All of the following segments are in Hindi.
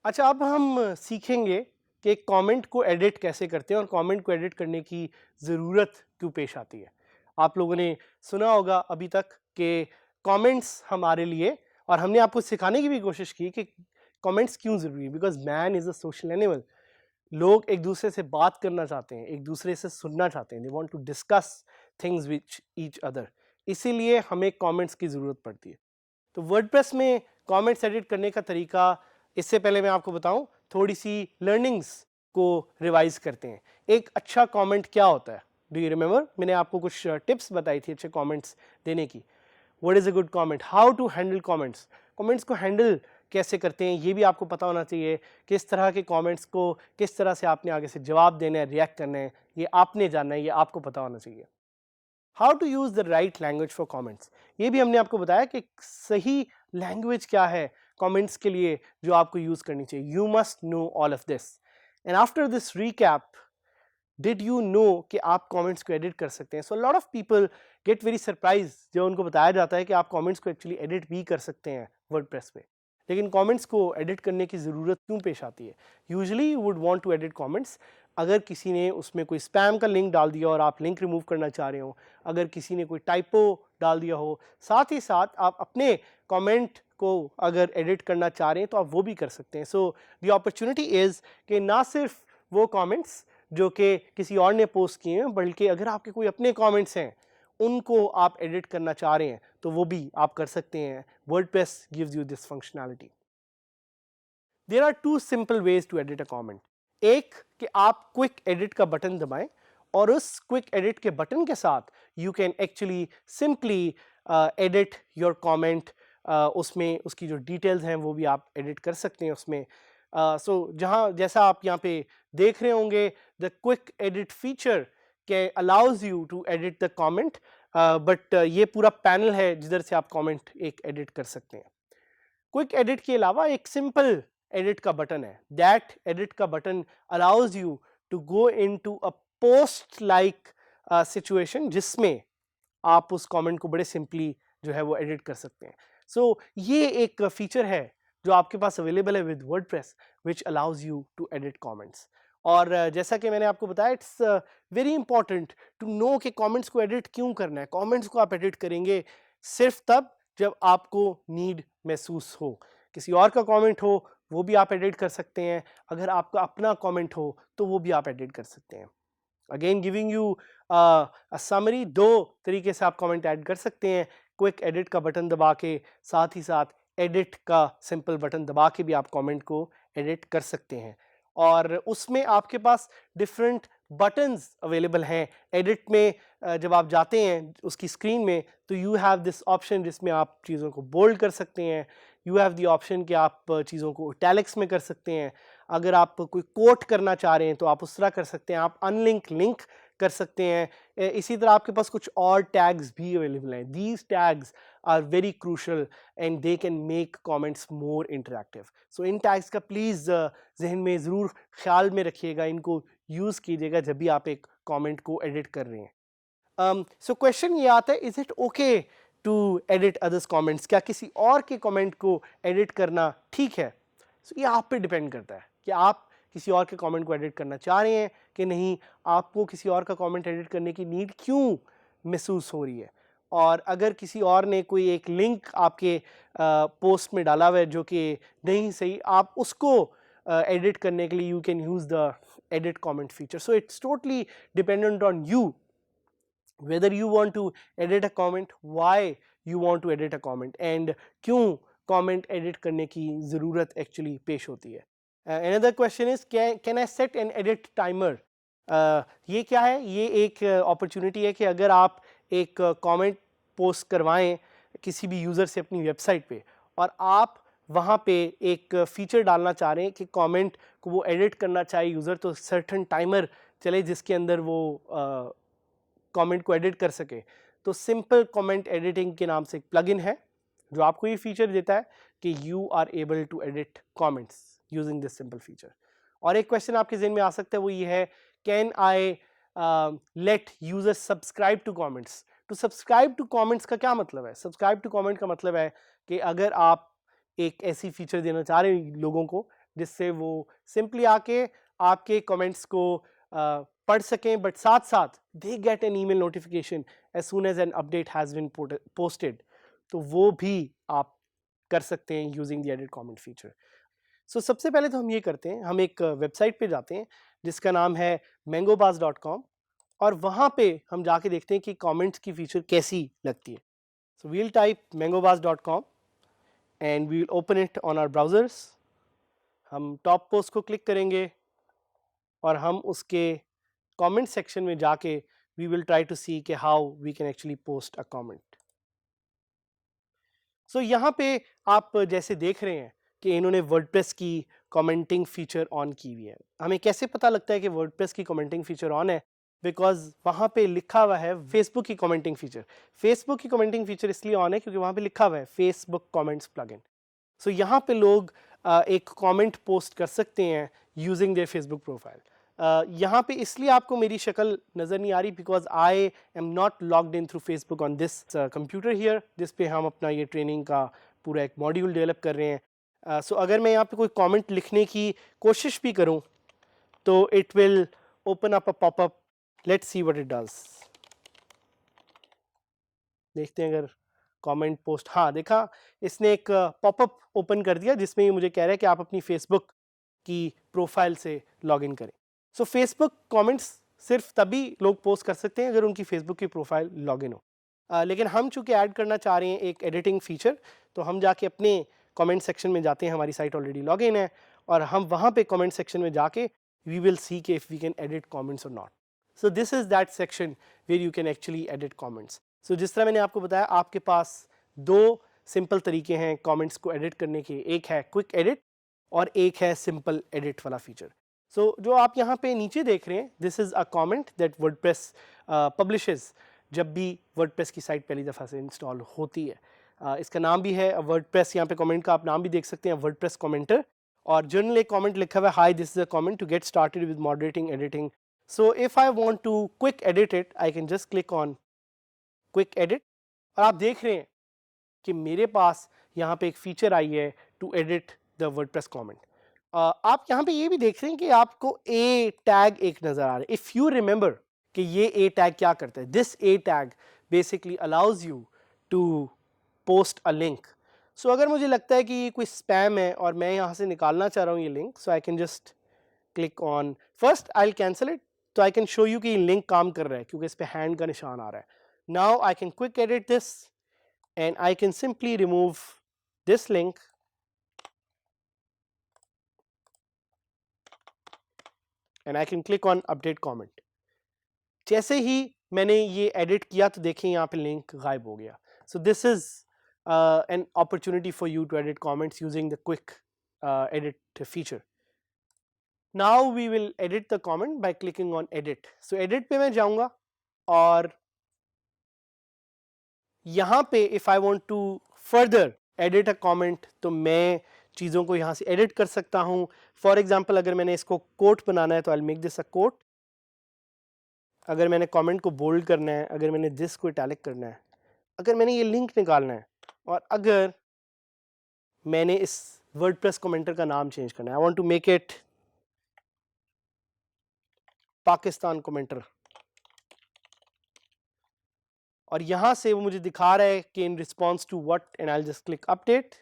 अच्छा, अब हम सीखेंगे कि कमेंट को एडिट कैसे करते हैं और कमेंट को एडिट करने की ज़रूरत क्यों पेश आती है। आप लोगों ने सुना होगा अभी तक कि कमेंट्स हमारे लिए, और हमने आपको सिखाने की भी कोशिश की कि कमेंट्स क्यों ज़रूरी है, because man is a social animal. लोग एक दूसरे से बात करना चाहते हैं, एक दूसरे से सुनना चाहते हैं, they want to discuss things with each other. इसीलिए हमें कमेंट्स की ज़रूरत पड़ती है। तो वर्डप्रेस में कमेंट्स एडिट करने का तरीका, इससे पहले मैं आपको बताऊं, थोड़ी सी लर्निंग्स को रिवाइज करते हैं। एक अच्छा कमेंट क्या होता है? Do you remember? मैंने आपको कुछ टिप्स बताई थी अच्छे कमेंट्स देने की। What is a good comment, how to handle comments, comments को हैंडल कैसे करते हैं ये भी आपको पता होना चाहिए। किस तरह के कमेंट्स को किस तरह से आपने आगे से जवाब देना है, रिएक्ट करना है, ये आपने जानना है, ये आपको पता होना चाहिए। How to use the right language for comments, ये भी हमने आपको बताया कि सही लैंग्वेज क्या है कमेंट्स के लिए जो आपको यूज करनी चाहिए। You must know all of this. And after this recap, did you know कि आप कमेंट्स को एडिट कर सकते हैं? So lot of people get very surprise जब उनको बताया जाता है कि आप कमेंट्स को एक्चुअली एडिट भी कर सकते हैं वर्डप्रेस पे। लेकिन कमेंट्स को एडिट करने की ज़रूरत क्यों पेश आती है? Usually you would want to edit comments अगर किसी ने उसमें कोई स्पैम का लिंक डाल दिया और आप लिंक रिमूव करना चाह रहे हो, अगर किसी ने कोई टाइपो डाल दिया हो, साथ ही साथ आप अपने कमेंट को अगर एडिट करना चाह रहे हैं तो आप वो भी कर सकते हैं। सो द अपॉर्चुनिटी इज़ कि ना सिर्फ वो कमेंट्स जो कि किसी और ने पोस्ट किए हैं, बल्कि अगर आपके कोई अपने कमेंट्स हैं उनको आप एडिट करना चाह रहे हैं तो वो भी आप कर सकते हैं। WordPress gives you this functionality. There are two simple ways to edit a comment. एक कि आप क्विक एडिट का बटन दबाएं और उस क्विक एडिट के बटन के साथ you can actually simply edit your comment. उसमें उसकी जो डिटेल्स हैं वो भी आप एडिट कर सकते हैं उसमें। सो जहाँ जैसा आप यहाँ पे देख रहे होंगे, द क्विक एडिट फीचर के allows you to edit the comment, but ये पूरा पैनल है जिधर से आप कमेंट एक एडिट कर सकते हैं। क्विक एडिट के अलावा एक सिंपल एडिट का बटन है। दैट एडिट का button allows you to go into a post like situation जिसमें आप उस कमेंट को बड़े सिंपली जो है वो एडिट कर सकते हैं। सो ये एक फीचर है जो आपके पास अवेलेबल है with WordPress, which allows you to edit comments. और जैसा कि मैंने आपको बताया, it's very important to know कि कमेंट्स को एडिट क्यों करना है। कमेंट्स को आप एडिट करेंगे सिर्फ तब जब आपको नीड महसूस हो। किसी और का कमेंट हो वो भी आप एडिट कर सकते हैं, अगर आपका अपना कमेंट हो तो वो भी आप एडिट कर सकते हैं। Again giving you a summary, दो तरीके से आप कमेंट ऐड कर सकते हैं। क्विक एडिट का बटन दबा के, साथ ही साथ एडिट का सिंपल बटन दबा के भी आप कमेंट को एडिट कर सकते हैं। और उसमें आपके पास डिफरेंट बटन्स अवेलेबल हैं एडिट में। जब आप जाते हैं उसकी स्क्रीन में तो यू हैव दिस ऑप्शन जिसमें आप चीज़ों को बोल्ड कर सकते हैं। यू हैव द ऑप्शन कि आप चीज़ों को इटैलिक्स में कर सकते हैं। अगर आप कोई कोट करना चाह रहे हैं तो आप उस तरह कर सकते हैं। आप अनलिंक लिंक कर सकते हैं। इसी तरह आपके पास कुछ और टैग्स भी अवेलेबल हैं। These tags are very crucial and they can make comments more interactive. So इन टैग्स का प्लीज़ जहन में ज़रूर ख्याल में रखिएगा, इनको यूज़ कीजिएगा जब भी आप एक कमेंट को एडिट कर रहे हैं। सो क्वेश्चन ये आता है, is it okay to edit others comments? क्या किसी और के कमेंट को एडिट करना ठीक है? So, ये आप पे डिपेंड करता है कि आप किसी और के कमेंट को एडिट करना चाह रहे हैं कि नहीं, आपको किसी और का कमेंट एडिट करने की नीड क्यों महसूस हो रही है। और अगर किसी और ने कोई एक लिंक आपके पोस्ट में डाला हुआ है जो कि नहीं सही, आप उसको एडिट करने के लिए you can use the edit comment feature. So it's totally dependent on you whether you want to edit a comment, why you want to edit a comment, and क्यों comment edit करने की ज़रूरत actually पेश होती है। Another question is, can I set an edit timer? ये क्या है? ये एक opportunity है कि अगर आप एक comment post करवाएं किसी भी यूज़र से अपनी वेबसाइट पे और आप वहाँ पे एक फीचर डालना चाह रहे हैं कि कमेंट को वो एडिट करना चाहे यूज़र, तो सर्टेन टाइमर चले जिसके अंदर वो कमेंट को एडिट कर सके। तो सिंपल कमेंट एडिटिंग के नाम से एक प्लगइन है जो आपको ये फीचर देता है कि you are able to edit comments using this simple feature. और एक क्वेश्चन आपके जहन में आ सकता है, वो ये है, can I let users subscribe to comments? तो सब्सक्राइब टू कमेंट्स का क्या मतलब है? सब्सक्राइब टू कमेंट का मतलब है कि अगर आप एक ऐसी फीचर देना चाह रहे हैं लोगों को जिससे वो सिंपली आके आपके कमेंट्स को पढ़ सकें, बट साथ साथ they get an email notification as soon as an update has been posted. तो वो भी आप कर सकते हैं using the edit comment feature. So सबसे पहले तो हम ये करते हैं, हम एक वेबसाइट पे जाते हैं जिसका नाम है mangobas.com, और वहाँ पे हम जाके देखते हैं कि कमेंट्स की फीचर कैसी लगती है। So we'll type mangobas.com and we will open it on our browsers. हम टॉप पोस्ट को क्लिक करेंगे और हम उसके कमेंट सेक्शन में जाके we will try to see कि how we can actually post a comment. So यहाँ पे आप जैसे देख रहे हैं कि इन्होंने वर्डप्रेस की कमेंटिंग फीचर ऑन की हुई है। हमें कैसे पता लगता है कि वर्डप्रेस की कमेंटिंग फीचर ऑन है? बिकॉज वहाँ पे लिखा हुआ है फेसबुक की कमेंटिंग फीचर। फेसबुक की कमेंटिंग फीचर इसलिए ऑन है क्योंकि वहाँ पे लिखा हुआ है फेसबुक कमेंट्स प्लगइन। सो यहाँ पे लोग एक कमेंट पोस्ट कर सकते हैं यूजिंग देयर फेसबुक प्रोफाइल। यहाँ पे इसलिए आपको मेरी शक्ल नज़र नहीं आ रही because I am not logged in through Facebook on this computer here, जिस पे हम अपना ये ट्रेनिंग का पूरा एक मॉड्यूल डेवलप कर रहे हैं। सो अगर मैं यहाँ पे कोई कमेंट लिखने की कोशिश भी करूँ तो it will open up a popup. Let's see what it does. देखते हैं अगर कमेंट पोस्ट, हाँ देखा, इसने एक पॉपअप ओपन कर दिया जिसमें ये मुझे कह रहा है कि आप अपनी फेसबुक की प्रोफाइल से लॉगिन करें। सो फेसबुक कमेंट्स सिर्फ तभी लोग पोस्ट कर सकते हैं अगर उनकी फेसबुक की प्रोफाइल लॉगिन हो। लेकिन हम चूंकि ऐड करना चाह रहे हैं एक एडिटिंग फीचर, तो हम जाके अपने कमेंट सेक्शन में जाते हैं, हमारी साइट ऑलरेडी लॉगिन है, और हम वहाँ पे कमेंट सेक्शन में जाके वी विल सी कि if we can edit comments और not. So this is that section where you can actually edit comments. So जिस तरह मैंने आपको बताया, आपके पास दो सिंपल तरीके हैं कमेंट्स को एडिट करने के, एक है क्विक एडिट और एक है सिंपल एडिट वाला फीचर। सो जो आप यहाँ पे नीचे देख रहे हैं, this is a comment that WordPress publishes जब भी वर्डप्रेस की साइट पहली दफ़ा से इंस्टॉल होती है। इसका नाम भी है वर्डप्रेस, यहाँ पे कमेंट का आप नाम भी देख सकते हैं, वर्डप्रेस कमेंटर, और जनरल एक कमेंट लिखा हुआ है, hi this is a comment to get started with moderating editing. So if I want to quick edit it, I can just click on quick edit, और आप देख रहे हैं कि मेरे पास यहाँ पे एक फीचर आई है to edit the WordPress comment. आप यहाँ पे ये भी देख रहे हैं कि आपको ए टैग एक नजर आ रहा है। इफ यू रिमेंबर कि ये ए टैग क्या करता है, this a tag basically allows you to post a link. So अगर मुझे लगता है कि ये कोई स्पैम है और मैं यहाँ से निकालना चाह रहा हूँ ये link, so I can just click on, first I will cancel it, तो आई कैन शो यू कि ये लिंक काम कर रहा है क्योंकि इस पे हैंड का निशान आ रहा है। Now I can quick edit this and I can simply remove this link and I can click on update comment। जैसे ही मैंने ये एडिट किया तो देखें यहाँ पे लिंक गायब हो गया। So this is an opportunity for you to edit comments using the quick edit feature. Now we will edit the comment by clicking on edit. So edit पे मैं जाऊंगा और यहाँ पे if I want to further edit a comment तो मैं चीज़ों को यहाँ से एडिट कर सकता हूँ। फॉर एग्जाम्पल अगर मैंने इसको कोट बनाना है तो I make this a quote. अगर मैंने कमेंट को बोल्ड करना है, अगर मैंने दिस को इटैलिक करना है, अगर मैंने ये लिंक निकालना है, और अगर मैंने इस वर्डप्रेस कमेंटर का नाम चेंज करना है, I want to make it Pakistan commenter, और यहाँ से वो मुझे दिखा रहा है कि in response to what, and I will just click update,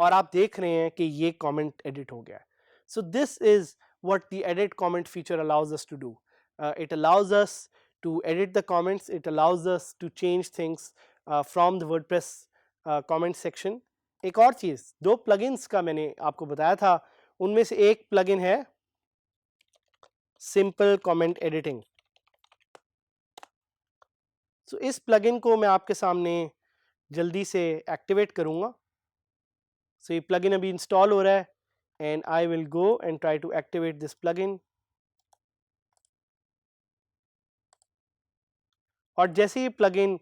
और आप देख रहे हैं कि ये कमेंट एडिट हो गया है। So this is what the edit comment feature allows us to do. It allows us to edit the comments, it allows us to change things from the WordPress comment section. एक और चीज़, दो प्लगइन्स का मैंने आपको बताया था, उनमें से एक प्लगइन है सिंपल कमेंट एडिटिंग। सो इस प्लगइन को मैं आपके सामने जल्दी से एक्टिवेट करूंगा। सो ये प्लगइन अभी इंस्टॉल हो रहा है and I will go and try to activate this plugin। और जैसे ही प्लगइन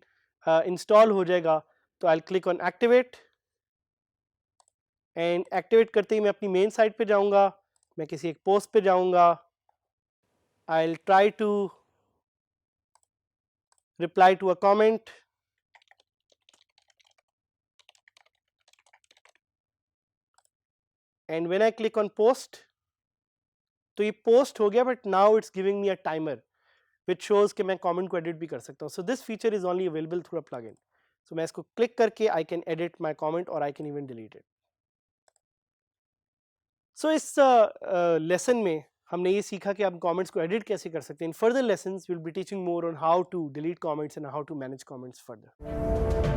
इंस्टॉल हो जाएगा तो आई click on activate, and activate करते ही मैं अपनी मेन साइट पे जाऊंगा, मैं किसी एक पोस्ट पे जाऊंगा, I will try to reply to a comment, and when I click on post, तो ये पोस्ट हो गया, but now it's giving me a timer which shows कि मैं कमेंट को एडिट भी कर सकता हूँ. So this feature is only available through a plugin. So मैं इसको क्लिक करके I can edit my comment और I can even delete it. So इस लेसन में हमने ये सीखा कि आप कमेंट्स को एडिट कैसे कर सकते हैं. In further lessons will be teaching more on how to delete comments and how to manage comments further.